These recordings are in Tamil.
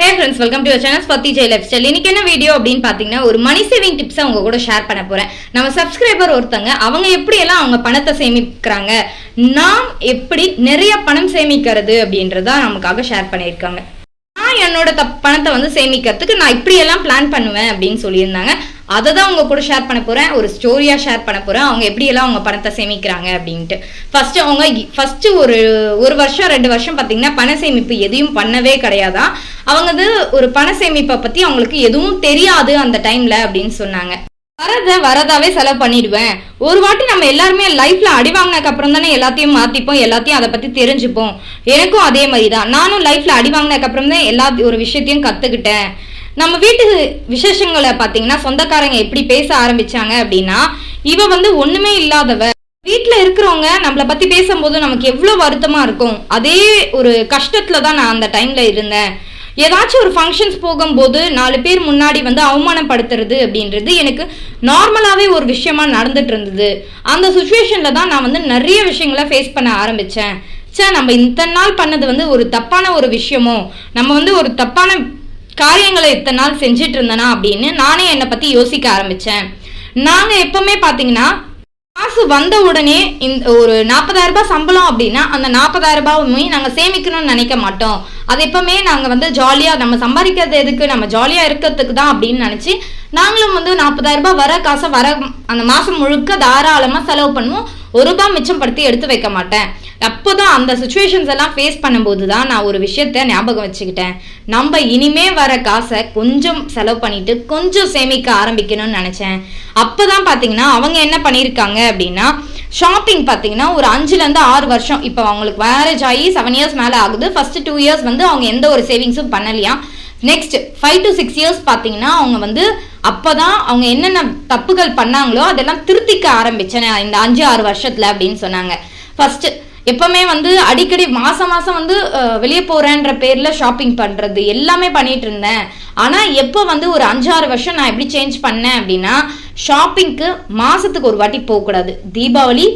Hey friends, welcome to your channel Swati J Lifestyle. இன்னைக்கு என்ன வீடியோ அப்படினு பாத்தீங்கன்னா ஒரு மணி சேவிங் டிப்ஸ் உங்க கூட ஷேர் பண்ண போறேன். நம்ம சப்ஸ்கிரைபர் ஒருத்தங்க அவங்க எப்படி எல்லாம் அவங்க பணத்தை சேமிக்கறாங்க, நாம் எப்படி நிறைய பணம் சேமிக்கிறது அப்படின்றத நமக்காக ஷேர் பண்ணிருக்காங்க. நான் என்னோட பணத்தை வந்து சேமிக்கிறதுக்கு நான் இப்படி எல்லாம் பிளான் பண்ணுவேன் அப்படின்னு சொல்லியிருந்தாங்க. அதை தான் உங்க கூட ஷேர் பண்ண போறேன், ஒரு ஸ்டோரியா ஷேர் பண்ண போறேன். அவங்க எப்படி எல்லாம் அவங்க பணத்தை சேமிக்கிறாங்க அப்படின்ட்டு. ஃபர்ஸ்ட் ஒரு வருஷம் 2 வருஷம் பாத்தீங்கன்னா பண சேமிப்பு எதையும் பண்ணவே கிடையாதான். அவங்க வந்து ஒரு பண சேமிப்பை பத்தி அவங்களுக்கு எதுவும் தெரியாது அந்த டைம்ல அப்படின்னு சொன்னாங்க. வரதாவே செலவு பண்ணிடுவேன். ஒரு வாட்டி நம்ம எல்லாருமே லைஃப்ல அடி வாங்கினதுக்கு அப்புறம் தானே எல்லாத்தையும் மாத்திப்போம், எல்லாத்தையும் அதை பத்தி தெரிஞ்சுப்போம். எனக்கும் அதே மாதிரிதான், நானும் லைஃப்ல அடி வாங்கினதுக்கு அப்புறம் தான் ஒரு விஷயத்தையும் கத்துக்கிட்டேன். நம்ம வீட்டு விசேஷங்களை பாத்தீங்கன்னா சொந்தக்காரங்க எப்படி பேச ஆரம்பிச்சாங்க அப்படின்னா, இவ வந்து ஒண்ணுமே இல்லாதவ. வீட்டுல இருக்கிறவங்க நம்மளை பத்தி பேசும்போது நமக்கு எவ்வளவு வருத்தமா இருக்கும். அதே ஒரு கஷ்டத்துலதான் நான் அந்த டைம்ல இருந்தேன். ஏதாச்சும் ஒரு ஃபங்க்ஷன்ஸ் போகும்போது 4 பேர் முன்னாடி வந்து அவமானப்படுத்துறது அப்படின்றது எனக்கு நார்மலாவே ஒரு விஷயமா நடந்துட்டு இருந்தது. அந்த சுச்சுவேஷன்ல தான் நான் வந்து நிறைய விஷயங்களை ஃபேஸ் பண்ண ஆரம்பிச்சேன். நம்ம இத்தனை நாள் பண்ணது வந்து ஒரு தப்பான ஒரு விஷயமோ, நம்ம வந்து ஒரு தப்பான காரியங்களை இத்தனை நாள் செஞ்சுட்டு இருந்தனா அப்படின்னு நானே என்னை பத்தி யோசிக்க ஆரம்பிச்சேன். நாங்க எப்பவுமே பாத்தீங்கன்னா காசு வந்த உடனே இந்த ஒரு 40,000 ரூபாய் சம்பளம் அப்படின்னா அந்த 40,000 ரூபாயுமே நாங்க சேமிக்கணும்னு நினைக்க மாட்டோம். அது எப்பவுமே நாங்க வந்து ஜாலியா நம்ம சம்பாதிக்கிறது எதுக்கு, நம்ம ஜாலியா இருக்கிறதுக்கு தான் அப்படின்னு நினைச்சு நாங்களும் வந்து 40,000 ரூபாய் வர காசை அந்த மாசம் முழுக்க தாராளமா செலவு பண்ணுவோம். ₹1 மிச்சம் படுத்தி எடுத்து வைக்க மாட்டேன். அப்போதான் அந்த சுச்சுவேஷன்ஸ் எல்லாம் ஃபேஸ் பண்ணும்போது தான் நான் ஒரு விஷயத்த ஞாபகம் வச்சுக்கிட்டேன். நம்ம இனிமே வர காசை கொஞ்சம் செலவு பண்ணிட்டு கொஞ்சம் சேமிக்க ஆரம்பிக்கணும்னு நினைச்சேன். அப்பதான் பாத்தீங்கன்னா அவங்க என்ன பண்ணிருக்காங்க அப்படின்னா, ஷாப்பிங் பாத்தீங்கன்னா ஒரு 5 to 6 வருஷம், இப்போ அவங்களுக்கு மேரேஜ் ஆகி 7 years மேல ஆகுது. ஃபர்ஸ்ட் 2 years வந்து அவங்க எந்த ஒரு சேவிங்ஸும் பண்ணலையா. நெக்ஸ்ட் 5 to 6 years பாத்தீங்கன்னா அவங்க வந்து அப்பதான் அவங்க என்னென்ன தப்புகள் பண்ணாங்களோ அதெல்லாம் திருத்திக்க ஆரம்பிச்சேன் இந்த 5-6 வருஷத்துல அப்படின்னு சொன்னாங்க. ஃபர்ஸ்ட் எப்பவுமே வந்து அடிக்கடி மாசம் வந்து வெளியே போறேன்ற பேர்ல ஷாப்பிங் பண்றது எல்லாமே பண்ணிட்டு இருந்தேன். ஆனா எப்ப வந்து ஒரு 5-6 வருஷம் நான் எப்படி சேஞ்ச் பண்ணேன் அப்படின்னா, ஷாப்பிங்க்கு மாசத்துக்கு ஒரு வாட்டி போக கூடாது. தீபாவளி,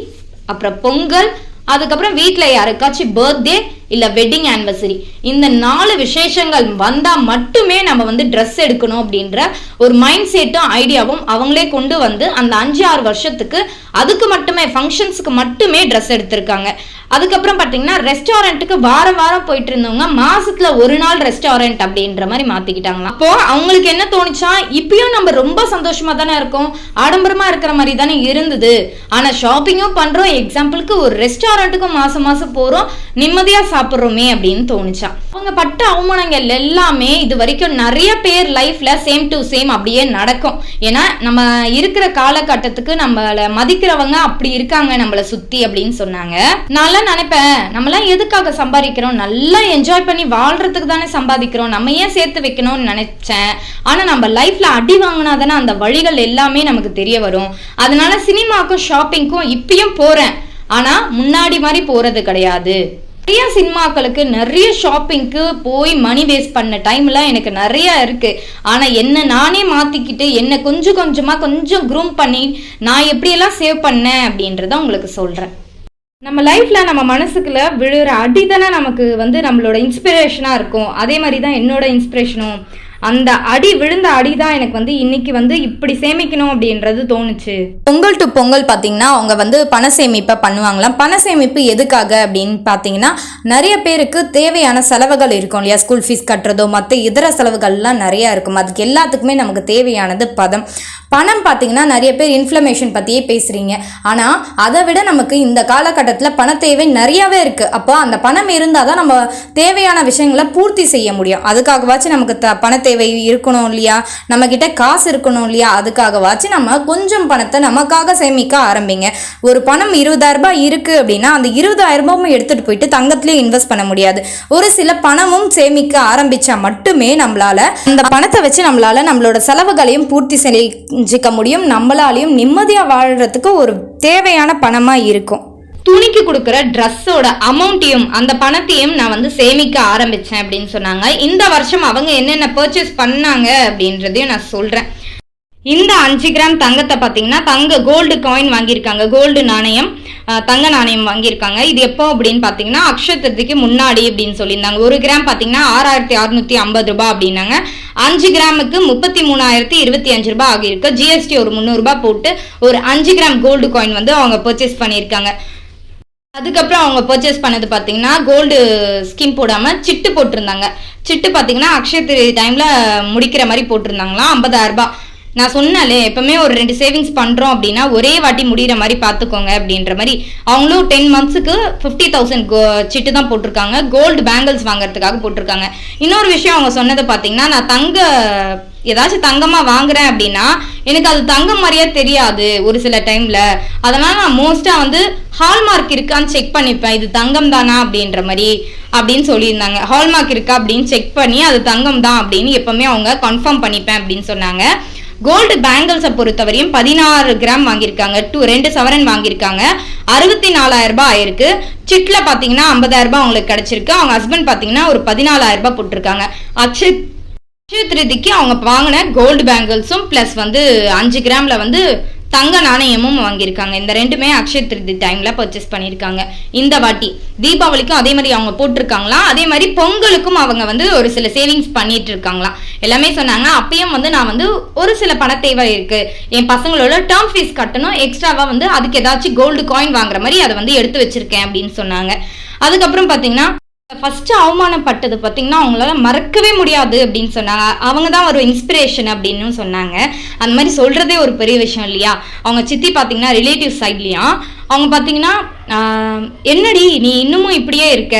அப்புறம் பொங்கல், அதுக்கப்புறம் வீட்டுல யாருக்காச்சும் பர்த்டே இல்ல வெட்டிங் ஆனிவர்சரி, இந்த 4 விசேஷங்கள் வந்தா மட்டுமே நம்ம வந்து ட்ரெஸ் எடுக்கணும் அப்படின்ற ஒரு மைண்ட் செட்டும் ஐடியாவும் அவங்களே கொண்டு வந்து அந்த 5-6 வருஷத்துக்கு அதுக்கு மட்டுமே ஃபங்க்ஷன்ஸுக்கு மட்டுமே ட்ரெஸ் எடுத்திருக்காங்க. அதுக்கப்புறம் பாத்தீங்கன்னா ரெஸ்டாரண்ட்டுக்கு வாரம் போயிட்டு இருந்தவங்க மாசத்துல ஒரு நாள் ரெஸ்டாரண்ட் அப்படின்ற மாதிரி மாத்திக்கிட்டாங்களா. அப்போ அவங்களுக்கு என்ன தோணுச்சா, இப்பயும் நம்ம ரொம்ப சந்தோஷமா தானே இருக்கோம், ஆடம்பரமா இருக்கிற மாதிரி தானே இருந்தது, ஆனா ஷாப்பிங்கும் பண்றோம், எக்ஸாம்பிளுக்கு ஒரு ரெஸ்டாரண்ட்டுக்கும் மாசம் போறோம், நிம்மதியா சாப்பிடுறோமே அப்படின்னு தோணுச்சா. அவங்க பட்ட அவமானங்கள் எல்லாமே இது வரைக்கும் நிறைய பேர் லைஃப்ல சேம் டு சேம் அப்படியே நடக்கும். ஏன்னா நம்ம இருக்கிற காலகட்டத்துக்கு நம்மள மதிக்கிறவங்க அப்படி இருக்காங்க நம்மளை சுத்தி அப்படின்னு சொன்னாங்க. நல்லா நினைப்பேன், நம்மளாம் எதுக்காக சம்பாதிக்கிறோம், நல்லா என்ஜாய் பண்ணி வாழ்றதுக்கு தானே சம்பாதிக்கிறோம், நம்ம ஏன் சேர்த்து வைக்கணும்னு நினைச்சேன். ஆனா நம்ம லைஃப்ல அடி வாங்கினா தானே அந்த வழிகள் எல்லாமே நமக்கு தெரிய வரும். அதனால சினிமாக்கும் ஷாப்பிங்க்கும் இப்பயும் போறேன், ஆனா முன்னாடி மாதிரி போறது கிடையாது. நிறைய சினிமாக்களுக்கு நிறைய ஷாப்பிங்க்கு போய் மணி வேஸ்ட் பண்ண டைம்லாம் எனக்கு நிறைய இருக்கு. ஆனா என்ன நானே மாத்திக்கிட்டு என்ன கொஞ்சம் க்ரூம் பண்ணி நான் எப்படியெல்லாம் சேவ் பண்ணேன் அப்படின்றத உங்களுக்கு சொல்றேன். நம்ம லைஃப்ல நம்ம மனசுக்குள்ள விழுற அடி தானே நமக்கு வந்து நம்மளோட இன்ஸ்பிரேஷனா இருக்கும். அதே மாதிரி தான் என்னோட இன்ஸ்பிரேஷனும். அந்த விழுந்த அடிதான் எனக்கு வந்து இன்னைக்கு வந்து இப்படி சேமிக்கணும் அப்படின்றது தோணுச்சு. பொங்கல் டு பொங்கல் பாத்தீங்கன்னா அவங்க வந்து பண சேமிப்பை பண்ணுவாங்களாம். பண சேமிப்பு எதுக்காக அப்படின்னு பாத்தீங்கன்னா, நிறைய பேருக்கு தேவையான செலவுகள் இருக்கும் இல்லையா, ஸ்கூல் ஃபீஸ் கட்டுறதோ மற்ற இதர செலவுகள்லாம் நிறைய இருக்கும். அதுக்கு எல்லாத்துக்குமே நமக்கு தேவையானது பணம் பாத்தீங்கன்னா நிறைய பேர் இன்ஃப்ளமேஷன் பத்தியே பேசுறீங்க. ஆனா அதை விட நமக்கு இந்த காலகட்டத்தில் பண தேவை நிறையவே இருக்கு. அப்போ அந்த பணம் இருந்தாதான் நம்ம தேவையான விஷயங்களை பூர்த்தி செய்ய முடியும். அதுக்காகவாச்சும் நமக்கு பண தேவை இருக்கணும் இல்லையா, நம்ம கிட்ட காசு இருக்கணும் இல்லையா, அதுக்காகவாச்சும் நம்ம கொஞ்சம் பணத்தை நமக்காக சேமிக்க ஆரம்பிங்க. ஒரு பணம் 20,000 ரூபாய் இருக்கு அப்படின்னா அந்த 20,000 ரூபாயும் எடுத்துட்டு போயிட்டு தங்கத்திலே இன்வெஸ்ட் பண்ண முடியாது. ஒரு சில பணமும் சேமிக்க ஆரம்பிச்சா மட்டுமே நம்மளால அந்த பணத்தை வச்சு நம்மளோட செலவுகளையும் பூர்த்தி செஞ்சுக்க முடியும். நம்மளாலையும் நிம்மதியா வாழ்றதுக்கு ஒரு தேவையான பணமா இருக்கும். துணிக்கு கொடுக்குற ட்ரெஸ்ஸோட அமௌண்ட்டையும் அந்த பணத்தையும் நான் வந்து சேமிக்க ஆரம்பிச்சேன் அப்படின்னு சொன்னாங்க. இந்த வருஷம் அவங்க என்னென்ன பர்ச்சேஸ் பண்ணாங்க அப்படின்றதையும் நான் சொல்றேன். இந்த 5 கிராம் தங்கத்தை பார்த்தீங்கன்னா தங்க கோல்டு காயின் வாங்கியிருக்காங்க, கோல்டு நாணயம், தங்க நாணயம் வாங்கியிருக்காங்க. இது எப்போ அப்படின்னு பார்த்தீங்கன்னா அக்ஷய திருதிக்கு முன்னாடி அப்படின்னு சொல்லியிருந்தாங்க. 1 கிராம் பார்த்தீங்கன்னா 6650 ரூபாய் அப்படின்னாங்க. 5 கிராமுக்கு 33,025 ரூபாய் ஆகியிருக்கு. ஜிஎஸ்டி ஒரு 300 ரூபாய் போட்டு ஒரு 5 கிராம் கோல்டு காயின் வந்து அவங்க பர்ச்சேஸ் பண்ணியிருக்காங்க. அதுக்கப்புறம் அவங்க பர்ச்சேஸ் பண்ணது பார்த்தீங்கன்னா கோல்டு ஸ்கீம் போடாமல் சிட்டு போட்டிருந்தாங்க. சிட்டு பார்த்தீங்கன்னா அக்ஷய திருதி டைமில் முடிக்கிற மாதிரி போட்டிருந்தாங்களாம். 50,000 ரூபாய். நான் சொன்னாலே எப்பவுமே ஒரு 2 சேவிங்ஸ் பண்ணுறோம் அப்படின்னா ஒரே வாட்டி முடிகிற மாதிரி பார்த்துக்கோங்க அப்படின்ற மாதிரி அவங்களும் 10 மந்த்ஸுக்கு 50,000 சிட்டு தான் போட்டிருக்காங்க. கோல்டு பேங்கிள்ஸ் வாங்குறதுக்காக போட்டிருக்காங்க. இன்னொரு விஷயம் அவங்க சொன்னது பார்த்தீங்கன்னா நான் ஏதாச்சும் தங்கமாக வாங்குறேன் அப்படின்னா எனக்கு அது தங்கம் மாதிரியே தெரியாது ஒரு சில டைமில். அதனால் நான் மோஸ்ட்டாக வந்து ஹால்மார்க் இருக்கான்னு செக் பண்ணிப்பேன், இது தங்கம் தானா அப்படின்ற மாதிரி அப்படின்னு சொல்லியிருந்தாங்க. ஹால்மார்க் இருக்கா அப்படின்னு செக் பண்ணி அது தங்கம் தான் அப்படின்னு எப்பவுமே அவங்க கன்ஃபார்ம் பண்ணிப்பேன் அப்படின்னு சொன்னாங்க. கோல்டு பேங்கிள்ஸை பொறுத்தவரையும் 16 கிராம் வாங்கியிருக்காங்க, 2 சவரன் வாங்கியிருக்காங்க. 64,000 ரூபாய் ஆயிருக்கு. சிட்ல பார்த்தீங்கன்னா 50,000 ரூபாய் அவங்களுக்கு கிடைச்சிருக்கு. அவங்க ஹஸ்பண்ட் பார்த்தீங்கன்னா ஒரு 14,000 ரூபாய் போட்டிருக்காங்க. அக்ஷய திருதிக்கு அவங்க வாங்கின கோல்டு பேங்கிள்ஸும் பிளஸ் வந்து 5 கிராம்ல வந்து தங்க நாணயமும் வாங்கியிருக்காங்க. இந்த ரெண்டுமே அக்ஷய திருதி டைம்ல பர்ச்சேஸ் பண்ணியிருக்காங்க. இந்த வாட்டி தீபாவளிக்கும் அதே மாதிரி அவங்க போட்டிருக்காங்களாம். அதே மாதிரி பொங்கலுக்கும் அவங்க வந்து ஒரு சில சேவிங்ஸ் பண்ணிட்டு இருக்காங்களாம். எல்லாமே சொன்னாங்க. அப்பயும் வந்து நான் வந்து ஒரு சில பண தேவை இருக்கு, என் பசங்களோட டேர்ம் ஃபீஸ் கட்டணும், எக்ஸ்ட்ராவா வந்து அதுக்கு ஏதாச்சும் கோல்டு காயின் வாங்குற மாதிரி அதை வந்து எடுத்து வச்சிருக்கேன் அப்படின்னு சொன்னாங்க. அதுக்கப்புறம் பாத்தீங்கன்னா ஃபர்ஸ்ட் அவமானப்பட்டது பார்த்தீங்கன்னா அவங்களால மறக்கவே முடியாது அப்படின்னு சொன்னாங்க. அவங்க தான் ஒரு இன்ஸ்பிரேஷன் அப்படின்னு சொன்னாங்க. அந்த மாதிரி சொல்றதே ஒரு பெரிய விஷயம் இல்லையா. அவங்க சித்தி பார்த்தீங்கன்னா ரிலேட்டிவ் சைட்லையா அவங்க பார்த்தீங்கன்னா என்னடி நீ இன்னமும் இப்படியே இருக்க,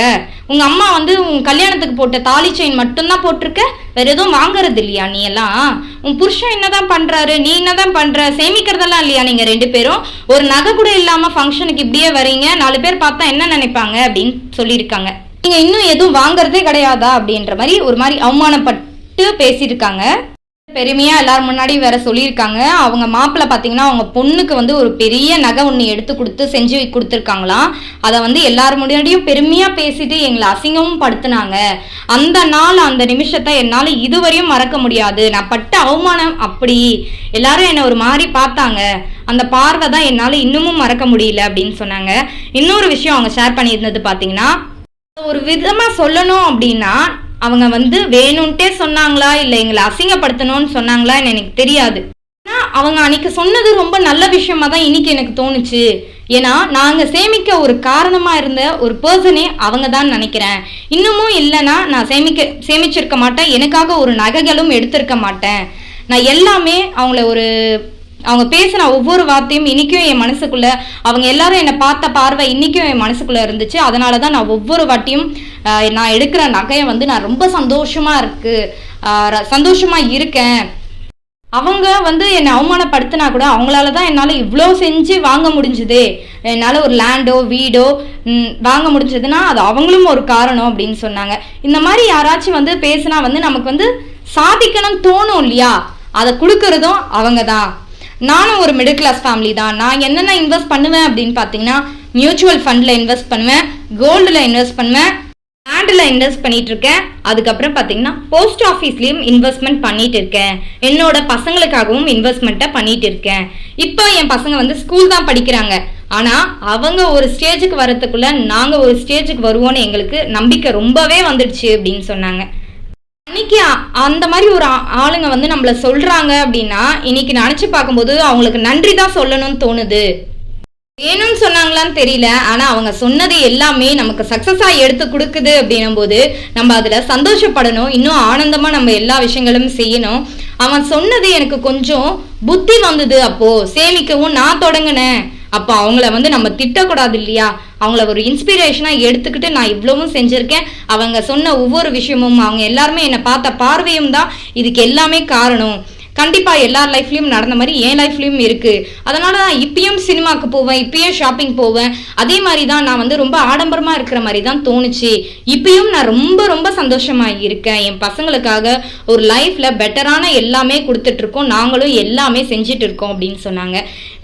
உங்க அம்மா வந்து உன் கல்யாணத்துக்கு போட்ட தாலி செயின் மட்டும்தான் போட்டிருக்க, வேற எதுவும் வாங்குறது இல்லையா நீ எல்லாம், உன் புருஷன் என்னதான் பண்றாரு, நீ என்னதான் பண்ற, சேமிக்கிறதெல்லாம் இல்லையா நீங்க 2 பேரும், ஒரு நகை கூட இல்லாம ஃபங்க்ஷனுக்கு இப்படியே வரீங்க, 4 பேர் பார்த்தா என்ன நினைப்பாங்க அப்படின்னு சொல்லியிருக்காங்க. நீங்க இன்னும் எதுவும் வாங்குறதே கிடையாதா அப்படின்ற மாதிரி ஒரு மாதிரி அவமானப்பட்டு பேசியிருக்காங்க. பெருமையா எல்லாரும் முன்னாடி வேற சொல்லியிருக்காங்க. அவங்க மாப்பிள்ளை பார்த்தீங்கன்னா அவங்க பொண்ணுக்கு வந்து ஒரு பெரிய நகை ஒன்று எடுத்து கொடுத்து செஞ்சு கொடுத்துருக்காங்களாம். அதை வந்து எல்லாரும் முன்னாடியும் பெருமையா பேசிட்டு எங்களை அசிங்கமும் படுத்தினாங்க. அந்த நாள் அந்த நிமிஷத்தை என்னால் இதுவரையும் மறக்க முடியாது. நான் பட்ட அவமானம் அப்படி எல்லாரும் என்னை ஒரு மாதிரி பார்த்தாங்க, அந்த பார்வை தான் என்னால் இன்னமும் மறக்க முடியல அப்படின்னு சொன்னாங்க. இன்னொரு விஷயம் அவங்க ஷேர் பண்ணியிருந்தது பார்த்தீங்கன்னா ஒரு விதமா சொல்லணும் அப்படின்னா அவங்க வந்து வேணும்ட்டே சொன்னாங்களா இல்லை எங்களை அசிங்கப்படுத்தணும்னு சொன்னாங்களா எனக்கு தெரியாது. ஆனால் அவங்க அன்னைக்கு சொன்னது ரொம்ப நல்ல விஷயமா தான் இன்னைக்கு எனக்கு தோணுச்சு. ஏன்னா நாங்கள் சேமிக்க ஒரு காரணமாக இருந்த ஒரு பர்சனே அவங்க தான் நினைக்கிறேன். இன்னமும் இல்லைன்னா நான் சேமிச்சிருக்க மாட்டேன், எனக்காக ஒரு நகைகளும் எடுத்திருக்க மாட்டேன். நான் எல்லாமே அவங்க பேசின ஒவ்வொரு வார்த்தையும் இன்னைக்கும் என் மனசுக்குள்ள, அவங்க எல்லாரும் என்னை பார்த்த பார்வை இன்னைக்கும் என் மனசுக்குள்ள இருந்துச்சு. அதனால தான் நான் ஒவ்வொரு வாட்டியும் நான் எடுக்கிற நகையை வந்து நான் ரொம்ப சந்தோஷமா இருக்கேன். அவங்க வந்து என்னை அவமானப்படுத்தினா கூட அவங்களால தான் என்னால் இவ்வளோ செஞ்சு வாங்க முடிஞ்சுது, என்னால் ஒரு லேண்டோ வீடோ வாங்க முடிஞ்சதுன்னா அது அவங்களும் ஒரு காரணம் அப்படின்னு சொன்னாங்க. இந்த மாதிரி யாராச்சும் வந்து பேசினா வந்து நமக்கு வந்து சாதிக்கணும்னு தோணும் இல்லையா, அதை கொடுக்கறதும் அவங்க தான். நானும் ஒரு மிடில் கிளாஸ் ஃபேமிலி தான். நான் என்னென்ன இன்வெஸ்ட் பண்ணுவேன் அப்படின்னு பார்த்தீங்கன்னா மியூச்சுவல் ஃபண்டில் இன்வெஸ்ட் பண்ணுவேன், கோல்டில் இன்வெஸ்ட் பண்ணுவேன், லேண்டில் இன்வெஸ்ட் பண்ணிட்டு இருக்கேன். அதுக்கப்புறம் பார்த்தீங்கன்னா போஸ்ட் ஆஃபீஸ்லேயும் இன்வெஸ்ட்மெண்ட் பண்ணிட்டு இருக்கேன். என்னோட பசங்களுக்காகவும் இன்வெஸ்ட்மெண்ட்டை பண்ணிட்டு இருக்கேன். இப்போ என் பசங்க வந்து ஸ்கூல் தான் படிக்கிறாங்க. ஆனால் அவங்க ஒரு ஸ்டேஜுக்கு வரத்துக்குள்ள நாங்கள் ஒரு ஸ்டேஜுக்கு வருவோன்னு எங்களுக்கு நம்பிக்கை ரொம்பவே வந்துடுச்சு அப்படின்னு சொன்னாங்க. அன்னைக்கு அந்த மாதிரி ஒரு ஆளுங்க வந்து நம்மள சொல்றாங்க அப்படின்னா இன்னைக்கு நினைச்சு பார்க்கும்போது அவங்களுக்கு நன்றி தான் சொல்லணும்னு தோணுது. வேணும்னு சொன்னாங்களான்னு தெரியல, ஆனா அவங்க சொன்னது எல்லாமே நமக்கு சக்சஸா எடுத்து கொடுக்குது அப்படின்னும் போது நம்ம அதுல சந்தோஷப்படணும். இன்னும் ஆனந்தமா நம்ம எல்லா விஷயங்களும் செய்யணும். அவன் சொன்னது எனக்கு கொஞ்சம் புத்தி வந்தது. அப்போ சேமிக்கவும் நான் தொடங்கினேன். அப்போ அவங்கள வந்து நம்ம திட்டக்கூடாது இல்லையா, அவங்கள ஒரு இன்ஸ்பிரேஷனாக எடுத்துக்கிட்டு நான் இவ்வளவும் செஞ்சுருக்கேன். அவங்க சொன்ன ஒவ்வொரு விஷயமும் அவங்க எல்லாருமே என்னை பார்த்த பார்வையும் தான் இதுக்கு எல்லாமே காரணம். கண்டிப்பாக எல்லார் லைஃப்லையும் நடந்த மாதிரி என் லைஃப்லையும் இருக்குது. அதனால தான் இப்பயும் சினிமாவுக்கு போவேன், இப்பயும் ஷாப்பிங் போவேன். அதே மாதிரி தான் நான் வந்து ரொம்ப ஆடம்பரமாக இருக்கிற மாதிரி தான் தோணுச்சு. இப்பயும் நான் ரொம்ப ரொம்ப சந்தோஷமாக இருக்கேன். என் பசங்களுக்காக ஒரு லைஃப்பில் பெட்டரான எல்லாமே கொடுத்துட்ருக்கோம், நாங்களும் எல்லாமே செஞ்சுட்டு இருக்கோம் அப்படின்னு சொன்னாங்க.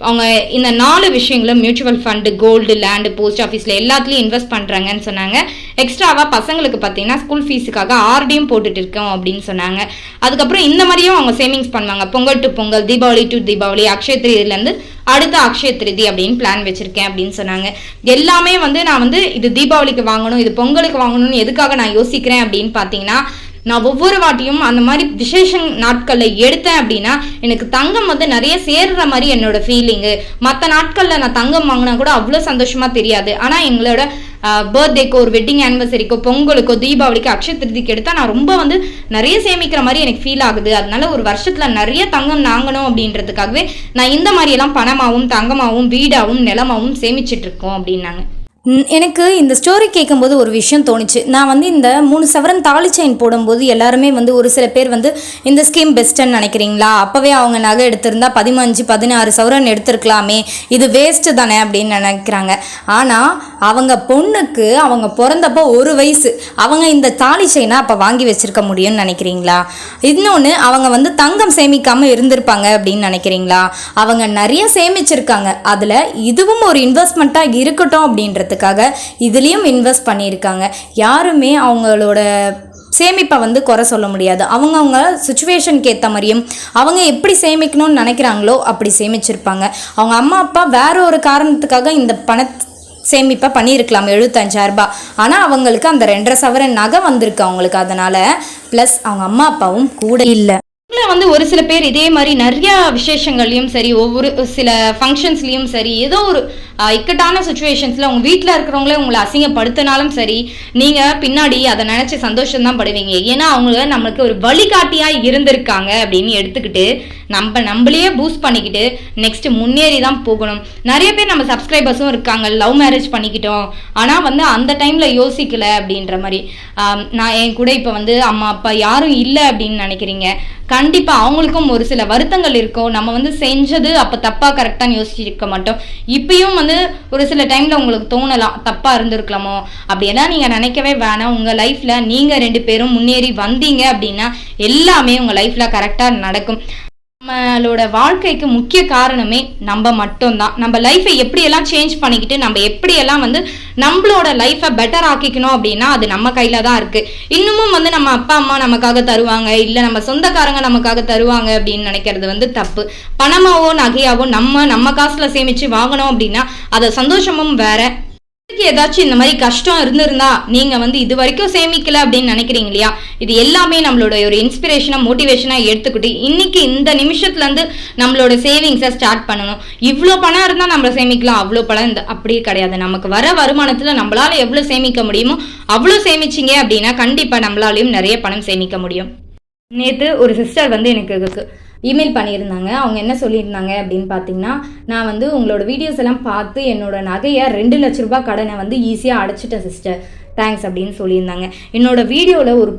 அவங்க இந்த 4 விஷயங்களும் mutual fund, gold, land, post ஆஃபீஸில் எல்லாத்துலேயும் இன்வெஸ்ட் பண்ணுறாங்கன்னு சொன்னாங்க. எக்ஸ்ட்ராவாக பசங்களுக்கு பார்த்தீங்கன்னா ஸ்கூல் ஃபீஸுக்காக ஆர்டியும் போட்டுட்டு இருக்கோம் அப்படின்னு சொன்னாங்க. அதுக்கப்புறம் இந்த மாதிரியும் அவங்க சேவிங்ஸ் பண்ணுவாங்க. பொங்கல் டு பொங்கல், தீபாவளி டு தீபாவளி, அக்ஷய திருதியிலேருந்து அடுத்த அக்ஷய திருதி அப்படின்னு பிளான் வச்சிருக்கேன் அப்படின்னு சொன்னாங்க. எல்லாமே நான் இது தீபாவளிக்கு வாங்கணும், இது பொங்கலுக்கு வாங்கணும்னு எதுக்காக நான் யோசிக்கிறேன் அப்படின்னு பார்த்தீங்கன்னா, நான் ஒவ்வொரு வாட்டியும் அந்த மாதிரி விசேஷ நாட்களில் எடுத்தேன் அப்படின்னா எனக்கு தங்கம் நிறைய சேர்ற மாதிரி என்னோட ஃபீலிங்கு. மற்ற நாட்களில் நான் தங்கம் வாங்கினா கூட அவ்வளோ சந்தோஷமா தெரியாது. ஆனால் எங்களோட பர்த்டேக்கோ, ஒரு வெட்டிங் ஆனிவர்சரிக்கோ, பொங்கலுக்கோ, தீபாவளிக்கோ, அக்ஷய திருதிக்கு எடுத்தால் நான் ரொம்ப நிறைய சேமிக்கிற மாதிரி எனக்கு ஃபீல் ஆகுது. அதனால ஒரு வருஷத்தில் நிறைய தங்கம் வாங்கணும் அப்படின்றதுக்காகவே நான் இந்த மாதிரியெல்லாம் பணமாகவும் தங்கமாகவும் வீடாகவும் நிலமாகவும் சேமிச்சிட்டு இருக்கோம் அப்படின்னாங்க. எனக்கு இந்த ஸ்டோரி கேட்கும்போது ஒரு விஷயம் தோணுச்சு. நான் இந்த 3 சவரன் தாலி செயின் போடும்போது எல்லாருமே ஒரு சில பேர் இந்த ஸ்கீம் பெஸ்ட்டுன்னு நினைக்கிறீங்களா, அப்போவே அவங்க நகை எடுத்திருந்தா 15-16 சவரன் எடுத்திருக்கலாமே, இது வேஸ்ட்டு தானே அப்படின்னு நினைக்கிறாங்க. ஆனால் அவங்க பொண்ணுக்கு அவங்க பிறந்தப்போ 1 வயசு, அவங்க இந்த தாலி செயினை அப்போ வாங்கி வச்சிருக்க முடியும்னு நினைக்கிறீங்களா? இன்னொன்று, அவங்க தங்கம் சேமிக்காமல் இருந்திருப்பாங்க அப்படின்னு நினைக்கிறீங்களா? அவங்க நிறைய சேமிச்சிருக்காங்க. அதில் இதுவும் ஒரு இன்வெஸ்ட்மெண்ட்டாக இருக்கட்டும் அப்படின்றது இதுலயும் இன்வெஸ்ட் பண்ணியிருக்காங்க. யாருமே அவங்களோட சேமிப்பை குறை சொல்ல முடியாது. அவங்க சுச்சுவேஷனுக்கு ஏற்ற மாதிரியும் அவங்க எப்படி சேமிக்கணும்னு நினைக்கிறாங்களோ அப்படி சேமிச்சிருப்பாங்க. அவங்க அம்மா அப்பா வேற ஒரு காரணத்துக்காக இந்த சேமிப்பை பண்ணியிருக்கலாம் 75,000 ரூபாய். ஆனால் அவங்களுக்கு அந்த 2.5 சவரன் நகை வந்திருக்கு அவங்களுக்கு. அதனால ப்ளஸ் அவங்க அம்மா அப்பாவும் கூட இல்லை. ஒரு சில பேர் இதே மாதிரி நிறைய விசேஷங்கள்லையும் சரி, ஒவ்வொரு சில ஃபங்க்ஷன்ஸ்லையும் சரி, ஏதோ ஒரு இக்கட்டான சுச்சுவேஷன்ஸில் உங்கள் வீட்டில் இருக்கிறவங்களே உங்களை அசிங்கப்படுத்தினாலும் சரி, நீங்கள் பின்னாடி அதை நினச்சி சந்தோஷம்தான் படுவீங்க. ஏன்னா அவங்க நம்மளுக்கு ஒரு வழிகாட்டியாக இருந்திருக்காங்க அப்படின்னு எடுத்துக்கிட்டு நம்மளையே பூஸ்ட் பண்ணிக்கிட்டு நெக்ஸ்ட் முன்னேறி தான் போகணும். நிறைய பேர் நம்ம சப்ஸ்கிரைபர்ஸும் இருக்காங்க, லவ் மேரேஜ் பண்ணிக்கிட்டோம், ஆனால் அந்த டைமில் யோசிக்கல அப்படின்ற மாதிரி. நான் என் கூட இப்போ அம்மா அப்பா யாரும் இல்லை அப்படின்னு நினைக்கிறீங்க. கண்டிப்பாக அவங்களுக்கும் ஒரு சில வருத்தங்கள் இருக்கும். நம்ம செஞ்சது அப்போ தப்பாக கரெக்டாக யோசிச்சிருக்க மாட்டோம். இப்பயும் ஒரு சில டைமில் உங்களுக்கு தோணலாம் தப்பாக இருந்திருக்கலாமோ. அப்படியெல்லாம் நீங்கள் நினைக்கவே வேணாம். உங்கள் லைஃப்பில் நீங்கள் 2 பேரும் முன்னேறி வந்தீங்க அப்படின்னா எல்லாமே உங்கள் லைஃப்பில் கரெக்டாக நடக்கும். நம்மளோட வாழ்க்கைக்கு முக்கிய காரணமே நம்ம மட்டும்தான். நம்ம லைஃப்பை எப்படியெல்லாம் சேஞ்ச் பண்ணிக்கிட்டு நம்ம எப்படியெல்லாம் நம்மளோட லைஃப்பை பெட்டர் ஆக்கிக்கணும் அப்படின்னா அது நம்ம கையில தான் இருக்கு. இன்னமும் நம்ம அப்பா அம்மா நமக்காக தருவாங்க, இல்லை நம்ம சொந்தக்காரங்க நமக்காக தருவாங்க அப்படின்னு நினைக்கிறது தப்பு. பணமாவோ நகையாவோ நம்ம காசுல சேமிச்சு வாங்கணும் அப்படின்னா அதை சந்தோஷமும் வேற. ஏதாச்சும் இந்த மாதிரி கஷ்டம் இருந்திருந்தா நீங்க இது வரைக்கும் சேமிக்கல அப்படின்னு நினைக்கிறீங்க இல்லையா, இது எல்லாமே நம்மளோட ஒரு இன்ஸ்பிரேஷனா மோட்டிவேஷனா எடுத்துக்கிட்டு இன்னைக்கு இந்த நிமிஷத்துல இருந்து நம்மளோட சேவிங்ஸை ஸ்டார்ட் பண்ணணும். இவ்வளோ பணம் இருந்தா நம்ம சேமிக்கலாம், அவ்வளோ பணம் அப்படியே கிடையாது. நமக்கு வர வருமானத்துல நம்மளால எவ்வளவு சேமிக்க முடியுமோ அவ்வளோ சேமிச்சிங்க அப்படின்னா கண்டிப்பா நம்மளாலையும் நிறைய பணம் சேமிக்க முடியும். நேற்று ஒரு சிஸ்டர் எனக்கு இமெயில் பண்ணியிருந்தாங்க. அவங்க என்ன சொல்லியிருந்தாங்க அப்படின்னு பார்த்தீங்கன்னா, நான் உங்களோட வீடியோஸ் எல்லாம் பார்த்து என்னோட நகையை 2 லட்ச ரூபாய் கடனை ஈஸியாக அடைச்சிட்டேன் சிஸ்டர், தேங்க்ஸ் அப்படின்னு சொல்லியிருந்தாங்க. என்னோட வீடியோவில் ஒரு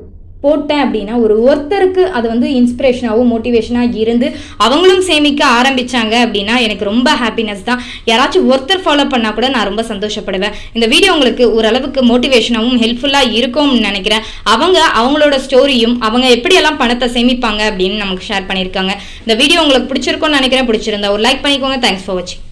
போட்டேன் அப்படின்னா ஒருத்தருக்கு அது இன்ஸ்பிரேஷனாகவும் மோட்டிவேஷனாக இருந்து அவங்களும் சேமிக்க ஆரம்பிச்சாங்க அப்படின்னா எனக்கு ரொம்ப ஹாப்பினஸ் தான். யாராச்சும் ஒருத்தர் ஃபாலோ பண்ணால் கூட நான் ரொம்ப சந்தோஷப்படுவேன். இந்த வீடியோ உங்களுக்கு ஓரளவுக்கு மோட்டிவேஷனாகவும் ஹெல்ப்ஃபுல்லாக இருக்கும்னு நினைக்கிறேன். அவங்களோட ஸ்டோரியும் அவங்க எப்படியெல்லாம் பணத்தை சேமிப்பாங்க அப்படின்னு நமக்கு ஷேர் பண்ணியிருக்காங்க. இந்த வீடியோ உங்களுக்கு பிடிச்சிருக்கும்னு நினைக்கிறேன். பிடிச்சிருந்தா ஒரு லைக் பண்ணிக்கோங்க. தேங்க்ஸ் ஃபார் வாட்சிங்.